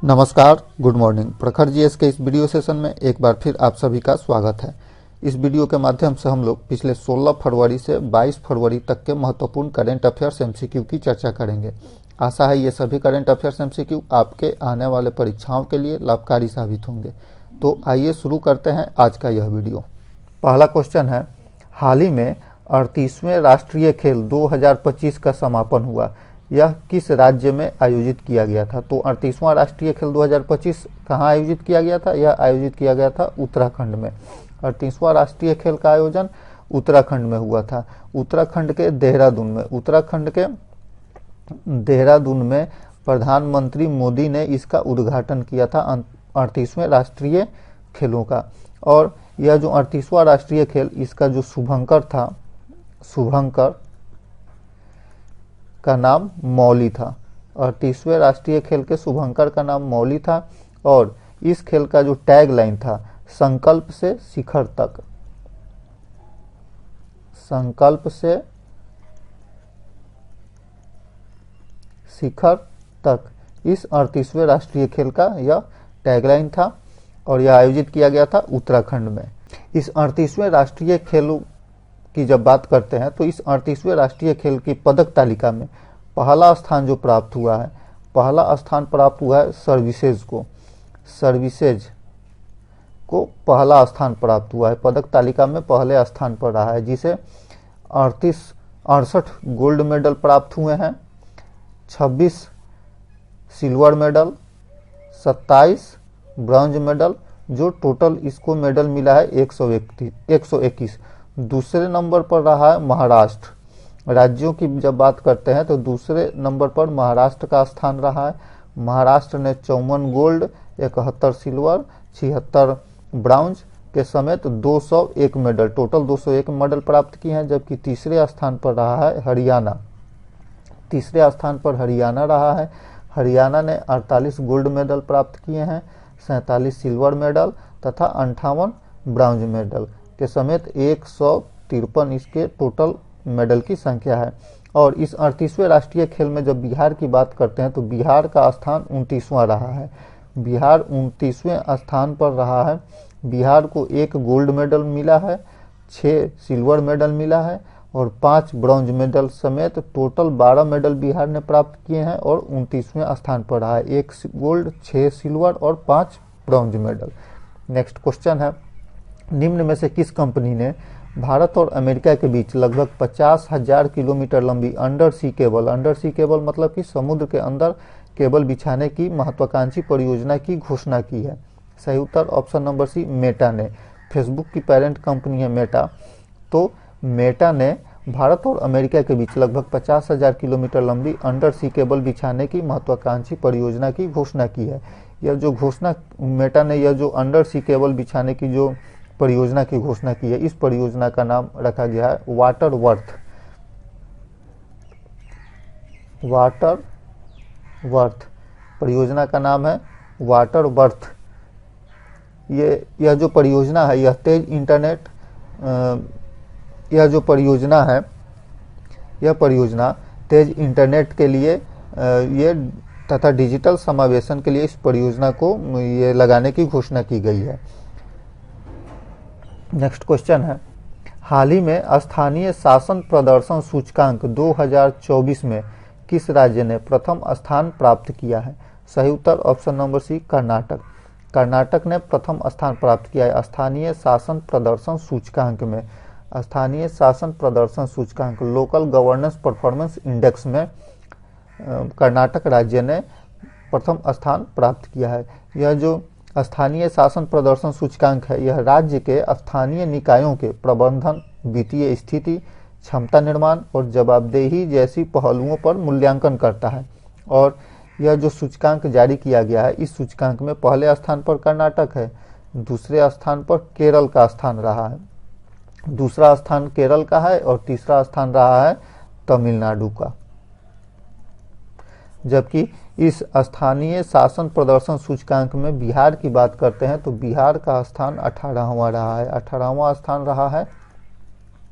नमस्कार, good morning. प्रखर GS के इस वीडियो सेशन में एक बार फिर आप सभी का स्वागत है। इस वीडियो के माध्यम से हम लोग पिछले 16 फरवरी से 22 फरवरी तक के महत्वपूर्ण करंट अफेयर्स एमसीक्यू की चर्चा करेंगे। आशा है ये सभी करंट अफेयर्स एमसीक्यू आपके आने वाले परीक्षाओं के लिए लाभकारी साबित होंगे। तो आइए शुरू करते हैं आज का यह वीडियो। पहला क्वेश्चन है, हाल ही में 38वें राष्ट्रीय खेल 2025 का समापन हुआ, यह किस राज्य में आयोजित किया गया था? तो 38वां राष्ट्रीय खेल 2025 कहाँ आयोजित किया गया था? यह आयोजित किया गया था उत्तराखंड में। 38वां राष्ट्रीय खेल का आयोजन उत्तराखंड में हुआ था, उत्तराखंड के देहरादून में। उत्तराखंड के देहरादून में प्रधानमंत्री मोदी ने इसका उद्घाटन किया था 38वें राष्ट्रीय खेलों का। और यह जो 38वां राष्ट्रीय खेल, इसका जो शुभंकर था, शुभंकर का नाम मौली था। 38वें राष्ट्रीय खेल के शुभंकर का नाम मौली था। और इस खेल का जो टैग लाइन था, संकल्प से शिखर तक, संकल्प से शिखर तक, इस 38वें राष्ट्रीय खेल का यह टैगलाइन था। और यह आयोजित किया गया था उत्तराखंड में। इस 38वें राष्ट्रीय खेलों की जब बात करते हैं तो इस 38वें राष्ट्रीय खेल की पदक तालिका में पहला स्थान जो प्राप्त हुआ है, पहला स्थान प्राप्त हुआ है सर्विसेज को। सर्विसेज को पहला स्थान प्राप्त हुआ है, पदक तालिका में पहले स्थान पर रहा है, जिसे 68 गोल्ड मेडल प्राप्त हुए हैं, 26 सिल्वर मेडल, 27 ब्रॉन्ज मेडल, जो टोटल इसको मेडल मिला है 121। दूसरे नंबर पर रहा है महाराष्ट्र। राज्यों की जब बात करते हैं तो दूसरे नंबर पर महाराष्ट्र का स्थान रहा है। महाराष्ट्र ने 54 गोल्ड, 71 सिल्वर, 76 ब्रॉन्ज के समेत 201 मेडल, टोटल 201 मेडल प्राप्त किए हैं। जबकि तीसरे स्थान पर रहा है हरियाणा। तीसरे स्थान पर हरियाणा रहा है। हरियाणा ने 48 गोल्ड मेडल प्राप्त किए हैं, 47 सिल्वर मेडल तथा 58 ब्रॉन्ज मेडल के समेत 153 इसके टोटल मेडल की संख्या है। और इस 38वें राष्ट्रीय खेल में जब बिहार की बात करते हैं तो बिहार का स्थान 29वां रहा है। बिहार 29वें स्थान पर रहा है। बिहार को 1 गोल्ड मेडल मिला है, 6 सिल्वर मेडल मिला है और 5 ब्रॉन्ज मेडल समेत टोटल 12 मेडल बिहार ने प्राप्त किए हैं और 29वें स्थान पर रहा है। 1 गोल्ड, 6 सिल्वर और 5 ब्रॉन्ज मेडल। नेक्स्ट क्वेश्चन है, निम्न में से किस कंपनी ने भारत और अमेरिका के बीच लगभग 50,000 किलोमीटर लंबी अंडर सी केबल मतलब कि समुद्र के अंदर केबल बिछाने की महत्वाकांक्षी परियोजना की घोषणा की है? सही उत्तर ऑप्शन नंबर सी, मेटा ने। फेसबुक की पेरेंट कंपनी है मेटा। तो मेटा ने भारत और अमेरिका के बीच लगभग 50,000 किलोमीटर लंबी अंडर सी केबल बिछाने की महत्वाकांक्षी परियोजना की घोषणा की है। यह जो घोषणा मेटा ने, यह जो अंडर सी केबल बिछाने की जो परियोजना की घोषणा की है, इस परियोजना का नाम रखा गया है वाटर वर्थ। परियोजना का नाम है वाटर वर्थ। यह जो परियोजना है, यह तेज इंटरनेट, यह जो परियोजना है, यह परियोजना तेज इंटरनेट के लिए ये तथा डिजिटल समावेशन के लिए इस परियोजना को ये लगाने की घोषणा की गई है। नेक्स्ट क्वेश्चन है, हाल ही में स्थानीय शासन प्रदर्शन सूचकांक 2024 में किस राज्य ने प्रथम स्थान प्राप्त किया है? सही उत्तर option number C, Karnataka. Karnataka ने प्रथम स्थान प्राप्त किया है स्थानीय शासन प्रदर्शन सूचकांक में। स्थानीय शासन प्रदर्शन सूचकांक लोकल गवर्नेंस परफॉर्मेंस इंडेक्स में कर्नाटक राज्य ने प्रथम स्थान प्राप्त किया है। यह जो स्थानीय शासन प्रदर्शन सूचकांक है, यह राज्य के स्थानीय निकायों के प्रबंधन, वित्तीय स्थिति, क्षमता निर्माण और जवाबदेही जैसी पहलुओं पर मूल्यांकन करता है। और यह जो सूचकांक जारी किया गया है, इस सूचकांक में पहले स्थान पर कर्नाटक है, दूसरे स्थान पर केरल का स्थान रहा है, दूसरा स्थान केरल का है और तीसरा स्थान रहा है तमिलनाडु का। जबकि इस स्थानीय शासन प्रदर्शन सूचकांक में बिहार की बात करते हैं तो बिहार का स्थान 18वां रहा है, 18वां स्थान रहा है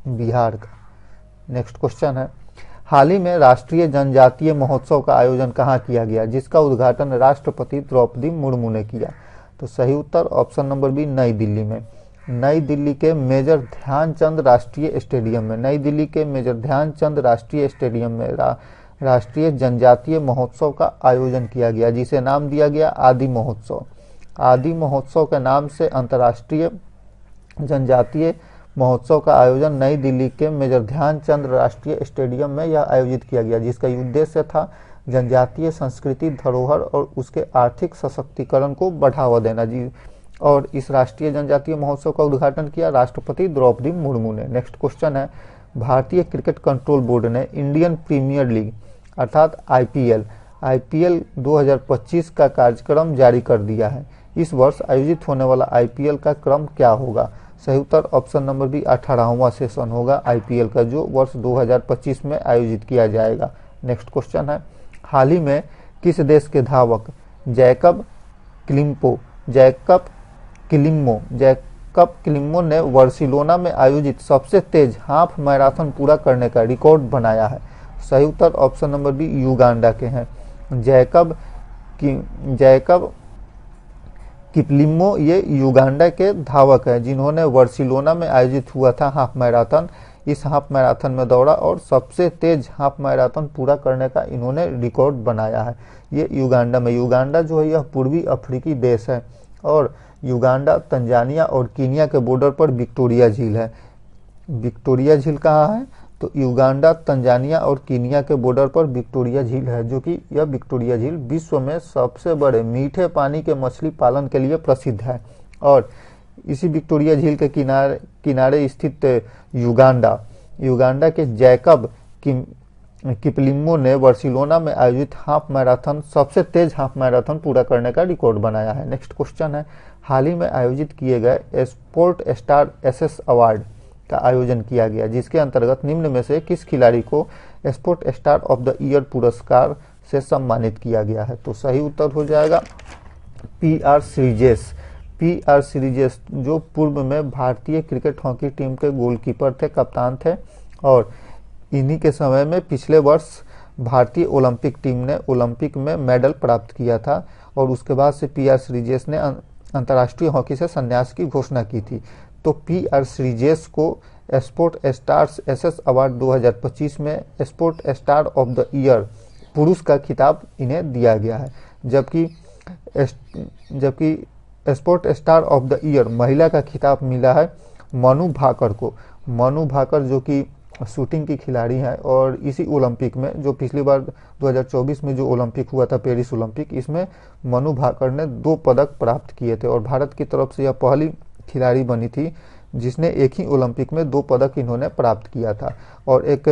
बिहार का। नेक्स्ट क्वेश्चन है, हाल ही में राष्ट्रीय जनजातीय महोत्सव का आयोजन कहाँ किया गया, जिसका उद्घाटन राष्ट्रपति द्रौपदी मुर्मू ने किया? तो सही उत्तर ऑप्शन नंबर बी, नई दिल्ली में। नई दिल्ली के मेजर ध्यानचंद राष्ट्रीय स्टेडियम में, नई दिल्ली के मेजर ध्यानचंद राष्ट्रीय स्टेडियम में राष्ट्रीय जनजातीय महोत्सव का आयोजन किया गया, जिसे नाम दिया गया आदि महोत्सव। आदि महोत्सव के नाम से अंतर्राष्ट्रीय जनजातीय महोत्सव का आयोजन नई दिल्ली के मेजर ध्यानचंद राष्ट्रीय स्टेडियम में यह आयोजित किया गया, जिसका उद्देश्य था जनजातीय संस्कृति, धरोहर और उसके आर्थिक सशक्तिकरण को बढ़ावा देना जी। और इस राष्ट्रीय जनजातीय महोत्सव का उद्घाटन किया राष्ट्रपति द्रौपदी मुर्मू ने। नेक्स्ट क्वेश्चन है, भारतीय क्रिकेट कंट्रोल बोर्ड ने इंडियन प्रीमियर लीग अर्थात आईपीएल 2025 का कार्यक्रम जारी कर दिया है। इस वर्ष आयोजित होने वाला आईपीएल का क्रम क्या होगा? सही उत्तर ऑप्शन नंबर बी, 18वां सेशन होगा आईपीएल का, जो वर्ष 2025 में आयोजित किया जाएगा। नेक्स्ट क्वेश्चन है, हाल ही में किस देश के धावक जैकब क्लिम्मो ने बार्सिलोना में आयोजित सबसे तेज हाफ मैराथन पूरा करने का रिकॉर्ड बनाया है? सही उत्तर ऑप्शन नंबर बी, युगांडा के हैं जैकब किप्लिमो। ये युगांडा के धावक हैं जिन्होंने बार्सिलोना में आयोजित हुआ था हाफ मैराथन, इस हाफ मैराथन में दौड़ा और सबसे तेज हाफ मैराथन पूरा करने का इन्होंने रिकॉर्ड बनाया है। ये युगांडा में, युगांडा जो है यह पूर्वी अफ्रीकी देश है और युगांडा, तंजानिया और कीनिया के बॉर्डर पर विक्टोरिया झील है। विक्टोरिया झील कहाँ है? तो युगांडा, तंजानिया और कीनिया के बॉर्डर पर विक्टोरिया झील है, जो कि यह विक्टोरिया झील विश्व में सबसे बड़े मीठे पानी के मछली पालन के लिए प्रसिद्ध है। और इसी विक्टोरिया झील के किनारे स्थित युगांडा के जैकब किप्लिमो ने बार्सिलोना में आयोजित हाफ मैराथन सबसे तेज हाफ मैराथन पूरा करने का रिकॉर्ड बनाया है। नेक्स्ट क्वेश्चन है, हाल ही में आयोजित किए गए स्पोर्ट स्टार एसएस अवार्ड का आयोजन किया गया, जिसके अंतर्गत निम्न में से किस खिलाड़ी को sport star of the year पुरस्कार से सम्मानित किया गया है? तो सही उत्तर हो जाएगा पीआर श्रीजेश, जो पूर्व में भारतीय क्रिकेट हॉकी टीम के गोलकीपर थे, कप्तान थे और इन्हीं के समय में पिछले वर्ष भारतीय ओलंपिक टीम ने ओलंपिक में मेडल प्राप्त किया था और उसके बाद से पीआर श्रीजेश ने अंतर्राष्ट्रीय हॉकी से संन्यास की घोषणा की थी। तो पीआर श्रीजेश को स्पोर्ट स्टार्स एसएस अवार्ड 2025 में sport star of the year पुरुष का खिताब इन्हें दिया गया है, जबकि sport star of the year महिला का खिताब मिला है मनु भाकर को। मनु भाकर जो कि शूटिंग की खिलाड़ी हैं और इसी ओलंपिक में, जो पिछली बार 2024 में जो ओलंपिक हुआ था पेरिस ओलंपिक, इसमें मनु भाकर ने 2 पदक प्राप्त किए थे और भारत की तरफ से यह पहली खिलाड़ी बनी थी जिसने एक ही ओलंपिक में 2 पदक इन्होंने प्राप्त किया था। और एक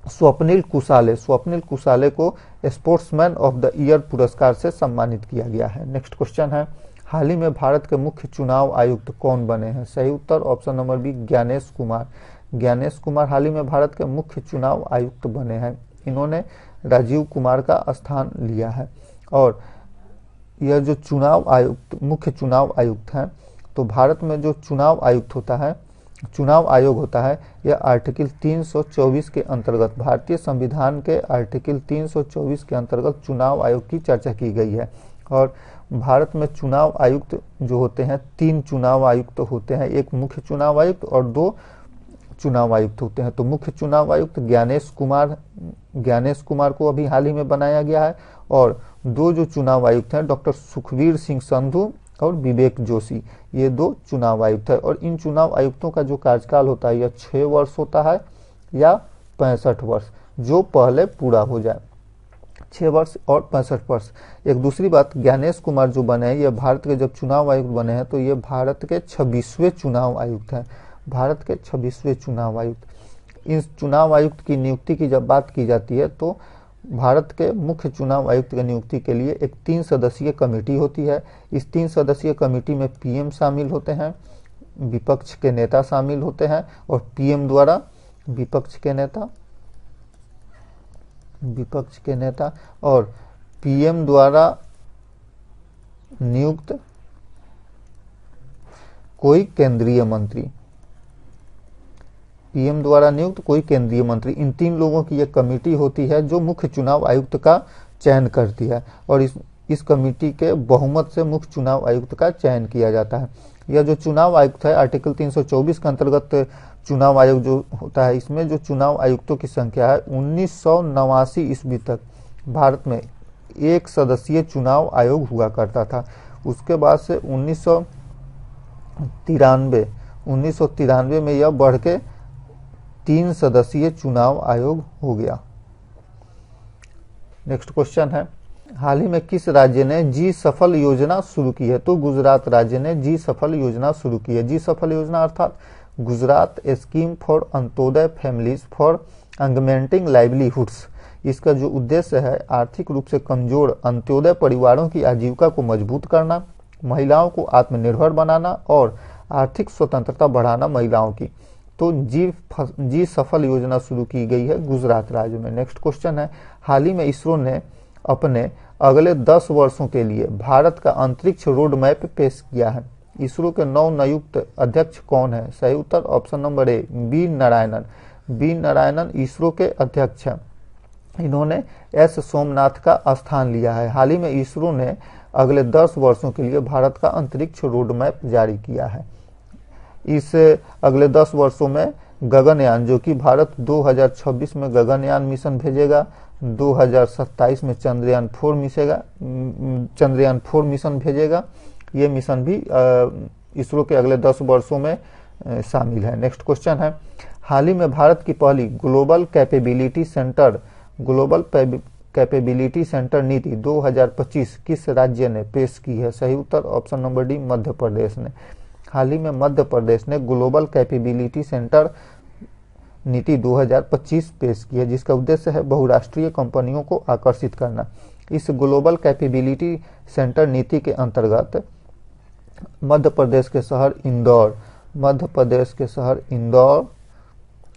स्वप्निल कुसाले को स्पोर्ट्समैन ऑफ द ईयर पुरस्कार से सम्मानित किया गया है। नेक्स्ट क्वेश्चन है, हाल ही में भारत के मुख्य चुनाव आयुक्त कौन बने हैं? सही उत्तर option number B, Gyanesh Kumar हाल ही में भारत के मुख्य चुनाव आयुक्त बने हैं। इन्होंने राजीव कुमार का स्थान लिया है। और यह जो मुख्य चुनाव आयुक्त हैं, तो भारत में जो चुनाव आयोग होता है यह आर्टिकल 324 के अंतर्गत, भारतीय संविधान के आर्टिकल 324 के अंतर्गत चुनाव आयोग की चर्चा की गई है। और भारत में चुनाव आयुक्त जो होते हैं, 3 चुनाव आयुक्त होते हैं, एक मुख्य चुनाव आयुक्त और 2 चुनाव आयुक्त होते हैं। तो मुख्य चुनाव आयुक्त ज्ञानेश कुमार को अभी हाल ही में बनाया गया है और 2 जो चुनाव आयुक्त हैं डॉक्टर सुखवीर सिंह संधू और विवेक जोशी, ये 2 चुनाव आयुक्त है। और इन चुनाव आयुक्तों का जो कार्यकाल होता है यह 6 वर्ष होता है या 65 वर्ष, जो पहले पूरा हो जाए, 6 वर्ष और 65 वर्ष। एक दूसरी बात, ज्ञानेश कुमार जो बने हैं ये भारत के जब चुनाव आयुक्त बने हैं तो ये भारत के 26वें चुनाव आयुक्त हैं, भारत के 26वें चुनाव आयुक्त। इस चुनाव आयुक्त की नियुक्ति की जब बात की जाती है तो भारत के मुख्य चुनाव आयुक्त की नियुक्ति के लिए एक 3 सदस्यीय कमेटी होती है। इस 3 सदस्यीय कमेटी में पीएम शामिल होते हैं, विपक्ष के नेता शामिल होते हैं और पीएम द्वारा विपक्ष के नेता और पीएम द्वारा नियुक्त कोई केंद्रीय मंत्री, पीएम द्वारा नियुक्त, कोई केंद्रीय मंत्री। इन 3 लोगों की एक कमेटी होती है जो मुख्य चुनाव आयुक्त का चयन करती है और इस कमेटी के बहुमत से मुख्य चुनाव आयुक्त का चयन किया जाता है। यह जो चुनाव आयुक्त है आर्टिकल 324 के अंतर्गत चुनाव आयोग जो होता है, इसमें जो चुनाव आयुक्तों की संख्या है 1989 ईस्वी तक भारत में एक सदस्यीय चुनाव आयोग हुआ करता था। उसके बाद से 1993 में यह बढ़ के 3 सदस्यीय चुनाव आयोग हो गया। नेक्स्ट क्वेश्चन है, हाल ही में किस राज्य ने जी सफल योजना शुरू की है? तो गुजरात राज्य ने जी सफल योजना शुरू की है। जी सफल योजना अर्थात Gujarat scheme for Antyodaya families for augmenting livelihoods. इसका जो उद्देश्य है आर्थिक रूप से कमजोर अंत्योदय परिवारों की आजीविका को मजबूत करना, महिलाओं को आत्मनिर्भर बनाना और आर्थिक स्वतंत्रता बढ़ाना महिलाओं की। तो जी सफल योजना शुरू की गई है गुजरात राज्य में। नेक्स्ट क्वेश्चन है, हाल ही में इसरो ने अपने अगले 10 वर्षों के लिए भारत का अंतरिक्ष रोड मैप पेश किया है। इसरो के नवनियुक्त अध्यक्ष कौन है? सही उत्तर option number A B Narayanan. B Narayanan ISRO के अध्यक्ष हैं। इन्होंने एस सोमनाथ का स्थान लिया है। हाल ही में इसरो ने अगले 10 वर्षों के लिए भारत का अंतरिक्ष रोड मैप जारी किया है। इस अगले 10 वर्षों में गगनयान, जो कि भारत 2026 में गगनयान मिशन भेजेगा, 2027 में चंद्रयान 4 मिशन भेजेगा। ये मिशन भी इसरो के अगले 10 वर्षों में शामिल है। नेक्स्ट क्वेश्चन है, हाल ही में भारत की पहली ग्लोबल कैपेबिलिटी सेंटर नीति 2025 किस राज्य ने पेश की है? सही उत्तर option number D Madhya Pradesh ने। हाल ही में मध्य प्रदेश ने ग्लोबल कैपेबिलिटी सेंटर नीति 2025 पेश की है, जिसका उद्देश्य है बहुराष्ट्रीय कंपनियों को आकर्षित करना। इस ग्लोबल कैपेबिलिटी सेंटर नीति के अंतर्गत मध्य प्रदेश के शहर इंदौर,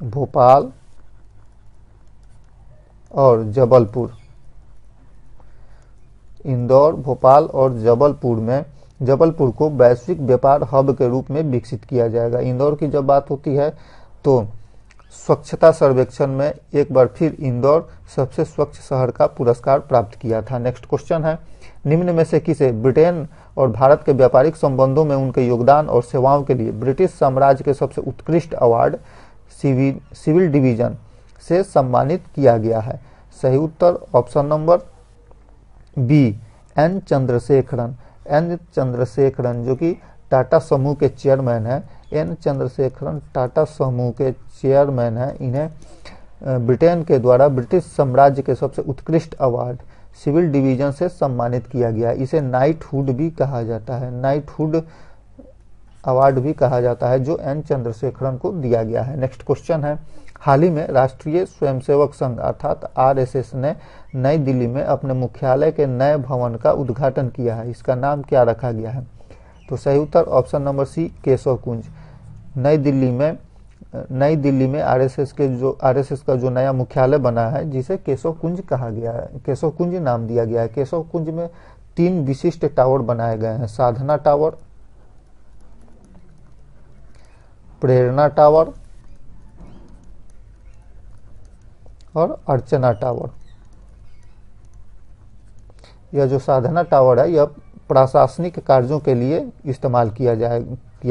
भोपाल और जबलपुर को वैश्विक व्यापार हब के रूप में विकसित किया जाएगा। इंदौर की जब बात होती है तो स्वच्छता सर्वेक्षण में एक बार फिर इंदौर सबसे स्वच्छ शहर का पुरस्कार प्राप्त किया था। नेक्स्ट क्वेश्चन है, निम्न में से किसे ब्रिटेन और भारत के व्यापारिक संबंधों में उनके योगदान और सेवाओं के लिए ब्रिटिश साम्राज्य के सबसे उत्कृष्ट अवार्ड सिविल डिवीजन से सम्मानित किया गया है? सही उत्तर option number B N Chandrasekaran जो कि टाटा समूह के चेयरमैन हैं। एन चंद्रशेखरन टाटा समूह के चेयरमैन हैं। इन्हें ब्रिटेन के द्वारा ब्रिटिश साम्राज्य के सबसे उत्कृष्ट अवार्ड सिविल डिवीजन से सम्मानित किया गया। इसे नाइटहुड भी कहा जाता है, नाइटहुड अवार्ड भी कहा जाता है, जो एन चंद्रशेखरन को दिया गया है। नेक्स्ट क्वेश्चन है, हाल ही में राष्ट्रीय स्वयंसेवक संघ अर्थात आरएसएस ने नई दिल्ली में अपने मुख्यालय के नए भवन का उद्घाटन किया है। इसका नाम क्या रखा गया है? तो सही उत्तर ऑप्शन नंबर सी केशव कुंज। नई दिल्ली में आरएसएस का जो नया मुख्यालय बना है, जिसे केशव कुंज कहा गया है, केशव कुंज नाम दिया गया है। केशव कुंज में 3 विशिष्ट टावर बनाए गए हैं, साधना टावर, प्रेरणा टावर और अर्चना टावर। यह जो साधना टावर है यह प्रशासनिक कार्यों के लिए इस्तेमाल किया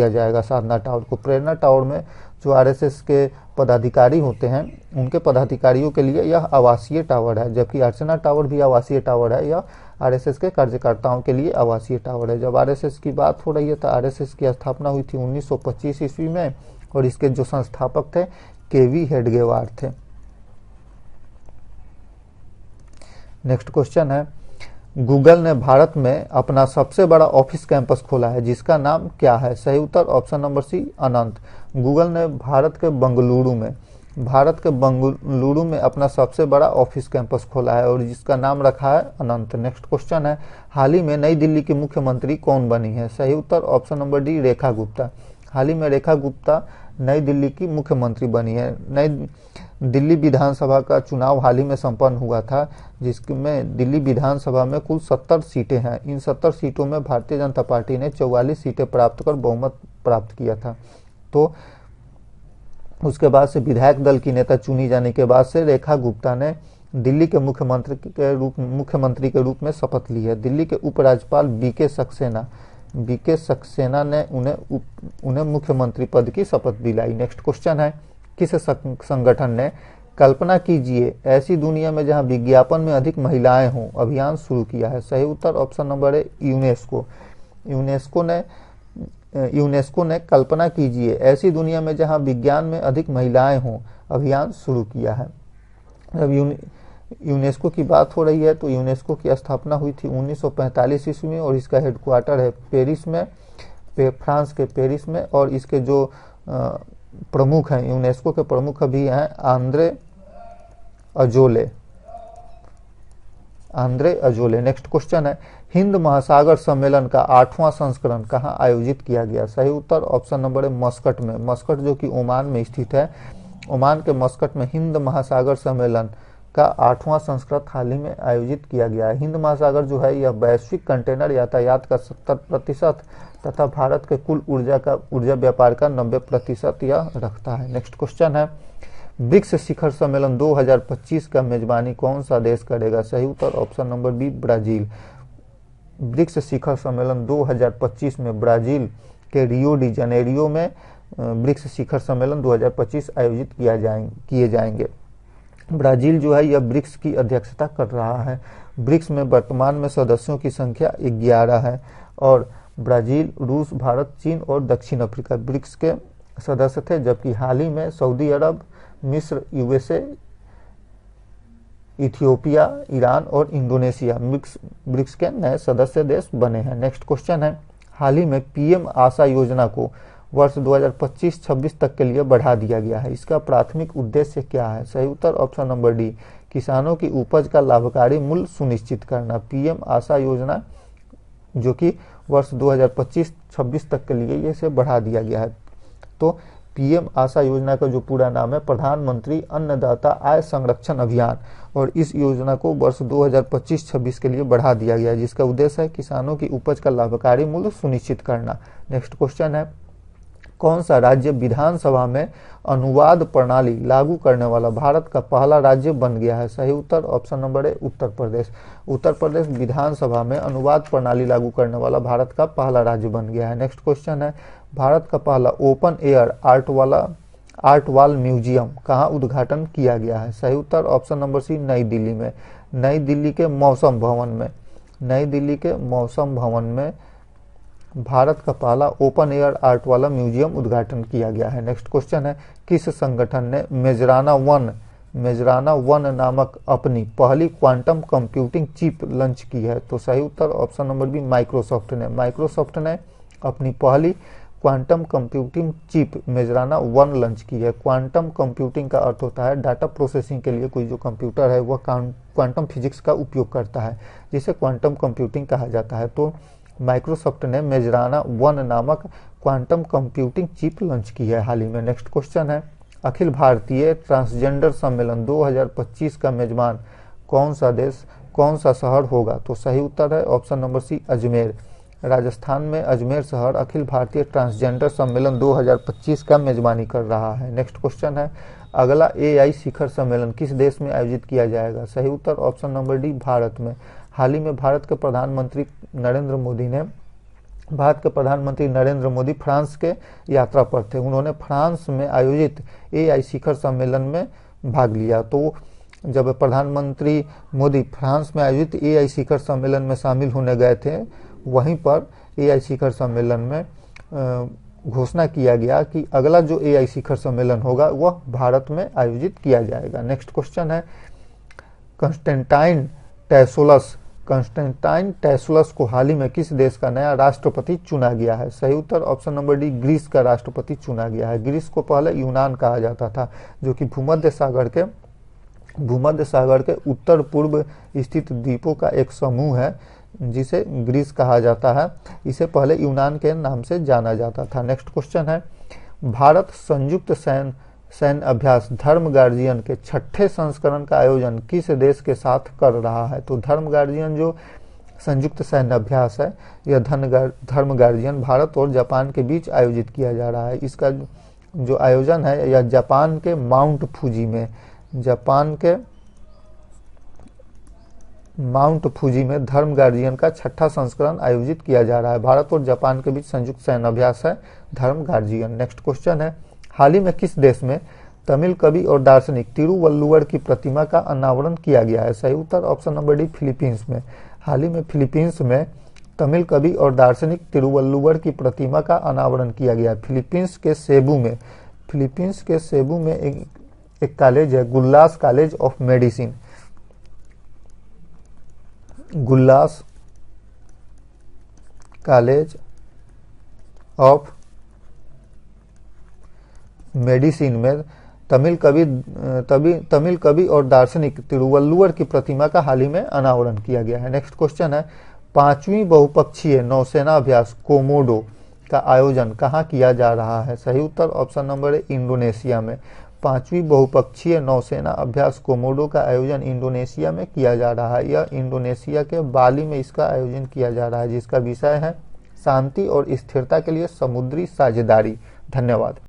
जाएगा साधना टावर को। प्रेरणा टावर में जो आरएसएस के पदाधिकारी होते हैं उनके पदाधिकारियों के लिए यह आवासीय टावर है, जबकि अर्चना टावर भी आवासीय टावर है। यह आरएसएस के कार्यकर्ताओं के लिए आवासीय टावर है। जब आरएसएस की बात हो रही है तो आरएसएस की स्थापना हुई थी 1925 ईस्वी में और इसके जो संस्थापक थे केवी हेडगेवार थे। नेक्स्ट क्वेश्चन है, गूगल ने भारत में अपना सबसे बड़ा ऑफिस कैंपस खोला है, जिसका नाम क्या है? सही उत्तर ऑप्शन नंबर सी अनंत। गूगल ने भारत के बंगलुरु में अपना सबसे बड़ा ऑफिस कैंपस खोला है और जिसका नाम रखा है अनंत। नेक्स्ट क्वेश्चन है, हाल ही में नई दिल्ली की मुख्यमंत्री कौन बनी है? सही उत्तर option number D Rekha Gupta. हाल ही में रेखा गुप्ता नई दिल्ली की मुख्यमंत्री बनी है। नई दिल्ली विधानसभा का चुनाव हाल ही में संपन्न हुआ था, जिसमें दिल्ली विधानसभा में कुल 70 सीटें हैं। इन 70 सीटों में भारतीय जनता पार्टी ने 44 सीटें प्राप्त कर बहुमत प्राप्त किया था। तो उसके बाद से विधायक दल की नेता चुनी जाने के बाद से रेखा गुप्ता ने दिल्ली के मुख्यमंत्री के रूप में शपथ ली है। दिल्ली के उपराज्यपाल बीके सक्सेना ने उन्हें मुख्यमंत्री पद की शपथ दिलाई। नेक्स्ट क्वेश्चन है, किस संगठन ने कल्पना कीजिए ऐसी दुनिया में जहां विज्ञापन में अधिक महिलाएं हों अभियान शुरू किया है? सही उत्तर ऑप्शन नंबर है यूनेस्को। यूनेस्को ने कल्पना कीजिए ऐसी दुनिया में जहां विज्ञान में अधिक महिलाएं हों अभियान शुरू किया है। अब यूनेस्को की बात हो रही है तो यूनेस्को की स्थापना हुई थी 1945 ईस्वी में और इसका हेडक्वार्टर है पेरिस में, फ्रांस के पेरिस में। और इसके जो प्रमुख हैं, यूनेस्को के प्रमुख अभी हैं आंद्रे अजोले। नेक्स्ट क्वेश्चन है, हिंद महासागर सम्मेलन का 8वां संस्करण कहाँ आयोजित किया गया? सही उत्तर ऑप्शन नंबर है मस्कट में। मस्कट जो कि ओमान में स्थित है, ओमान के मस्कट में हिंद महासागर सम्मेलन का 8वां संस्करण हाल ही में आयोजित किया गया है। हिंद महासागर जो है यह वैश्विक कंटेनर यातायात का 70% तथा भारत के कुल ऊर्जा व्यापार का 90% यह रखता है। नेक्स्ट क्वेश्चन है, ब्रिक्स शिखर सम्मेलन 2025 का मेजबानी कौन सा देश करेगा? सही उत्तर option number B Brazil. BRICS शिखर सम्मेलन 2025 में ब्राजील के रियो डी जनेरियो में ब्रिक्स शिखर सम्मेलन 2025 आयोजित किए जाएंगे। ब्राजील जो है यह ब्रिक्स की अध्यक्षता कर रहा है। ब्रिक्स में वर्तमान में सदस्यों की संख्या 11 है और ब्राजील, रूस, भारत, चीन और दक्षिण अफ्रीका ब्रिक्स के सदस्य थे, जबकि हाल ही में सऊदी अरब, मिस्र, यूएसए, इथियोपिया, ईरान और इंडोनेशिया ब्रिक्स के नए सदस्य देश बने हैं। नेक्स्ट क्वेश्चन है, हाल ही में पीएम आशा योजना को वर्ष 2025-26 तक के लिए बढ़ा दिया गया है। इसका प्राथमिक उद्देश्य क्या है? सही उत्तर ऑप्शन नंबर डी किसानों की उपज का लाभकारी मूल्य सुनिश्चित करना। पीएम आशा योजना जो कि वर्ष 2025-26 तक के लिए इसे बढ़ा दिया गया है। तो पीएम आशा योजना का जो पूरा नाम है प्रधानमंत्री अन्नदाता आय संरक्षण अभियान, और इस योजना को वर्ष 2025-26 के लिए बढ़ा दिया गया है, जिसका उद्देश्य है किसानों की उपज का लाभकारी मूल्य सुनिश्चित करना। नेक्स्ट क्वेश्चन है, कौन सा राज्य विधानसभा में अनुवाद प्रणाली लागू करने वाला भारत का पहला राज्य बन गया है? सही उत्तर ऑप्शन नंबर है उत्तर प्रदेश। उत्तर प्रदेश विधानसभा में अनुवाद प्रणाली लागू करने वाला भारत का पहला राज्य बन गया है। नेक्स्ट क्वेश्चन है, भारत का पहला open air art wall museum कहाँ उद्घाटन किया गया है? सही उत्तर ऑप्शन नंबर सी नई दिल्ली में। नई दिल्ली के मौसम भवन में भारत का पहला ओपन एयर आर्ट वाला म्यूजियम उद्घाटन किया गया है। नेक्स्ट क्वेश्चन है, किस संगठन ने मेजराना वन नामक अपनी पहली क्वांटम कंप्यूटिंग चिप लॉन्च की है? तो सही उत्तर ऑप्शन नंबर बी माइक्रोसॉफ्ट ने अपनी पहली quantum computing chip Majorana one launch की है। क्वांटम कंप्यूटिंग का अर्थ होता है डाटा प्रोसेसिंग के लिए कोई जो कंप्यूटर है वह क्वांटम फिजिक्स का उपयोग करता है, जिसे क्वांटम कंप्यूटिंग कहा जाता है। तो माइक्रोसॉफ्ट ने मेजराना वन नामक क्वांटम कंप्यूटिंग चिप लॉन्च की है हाल ही में। नेक्स्ट क्वेश्चन है, अखिल भारतीय ट्रांसजेंडर सम्मेलन 2025 का मेजबान कौन सा शहर होगा? तो सही उत्तर है option number C Ajmer. Rajasthan में अजमेर शहर अखिल भारतीय ट्रांसजेंडर सम्मेलन 2025 का मेजबानी कर रहा है। नेक्स्ट क्वेश्चन है, अगला एआई शिखर सम्मेलन किस देश में आयोजित किया जाएगा? सही उत्तर ऑप्शन नंबर डी भारत में। हाल ही में भारत के प्रधानमंत्री नरेंद्र मोदी फ्रांस के यात्रा पर थे। उन्होंने फ्रांस में आयोजित एआई शिखर सम्मेलन में भाग लिया। तो जब प्रधानमंत्री मोदी फ्रांस में आयोजित एआई शिखर सम्मेलन में शामिल होने गए थे, वहीं पर एआई शिखर सम्मेलन में घोषणा किया गया कि अगला जो एआई शिखर सम्मेलन होगा वह भारत में आयोजित किया जाएगा। नेक्स्ट क्वेश्चन है, कंस्टेंटाइन टैसोलस को हाल ही में किस देश का नया राष्ट्रपति चुना गया है? सही उत्तर ऑप्शन नंबर डी ग्रीस का राष्ट्रपति चुना गया है। ग्रीस को पहले यूनान कहा जाता था, जो कि भूमध्य सागर के उत्तर पूर्व स्थित द्वीपों का एक समूह है जिसे ग्रीस कहा जाता है। इसे पहले यूनान के नाम से जाना जाता था। नेक्स्ट क्वेश्चन है, भारत संयुक्त सैन्य अभ्यास धर्म गार्जियन के 6ठे संस्करण का आयोजन किस देश के साथ कर रहा है? तो धर्म गार्जियन जो संयुक्त सैन्य अभ्यास है, यह धर्म गार्जियन भारत और जापान के बीच आयोजित किया जा रहा है। इसका जो आयोजन है यह जापान के माउंट फूजी में, जापान के माउंट फूजी में धर्म गार्जियन का 6ठा संस्करण आयोजित किया जा रहा है। भारत और जापान के बीच संयुक्त सैन्य अभ्यास है धर्म गार्जियन। नेक्स्ट क्वेश्चन है, हाल ही में किस देश में तमिल कवि और दार्शनिक तिरुवल्लुवर की प्रतिमा का अनावरण किया गया है? सही उत्तर ऑप्शन नंबर डी, फिलीपींस में। हाल ही में फिलीपींस में तमिल कवि और दार्शनिक तिरुवल्लुवर की प्रतिमा का अनावरण किया गया है। फिलीपींस के सेबू में, फिलीपींस के सेबू में एक कॉलेज है, Gullas college of medicine, Gullas college of medicine में तमिल कवि और दार्शनिक तिरुवल्लुवर की प्रतिमा का हाल ही में अनावरण किया गया है। नेक्स्ट क्वेश्चन है, 5वीं बहुपक्षीय नौसेना अभ्यास कोमोडो का आयोजन कहाँ किया जा रहा है? सही उत्तर ऑप्शन नंबर है, इंडोनेशिया में। 5वीं बहुपक्षीय नौसेना अभ्यास कोमोडो का आयोजन इंडोनेशिया में किया जा रहा है। यह इंडोनेशिया के बाली में इसका आयोजन किया जा रहा है, जिसका विषय है शांति और स्थिरता के लिए समुद्री साझेदारी। धन्यवाद।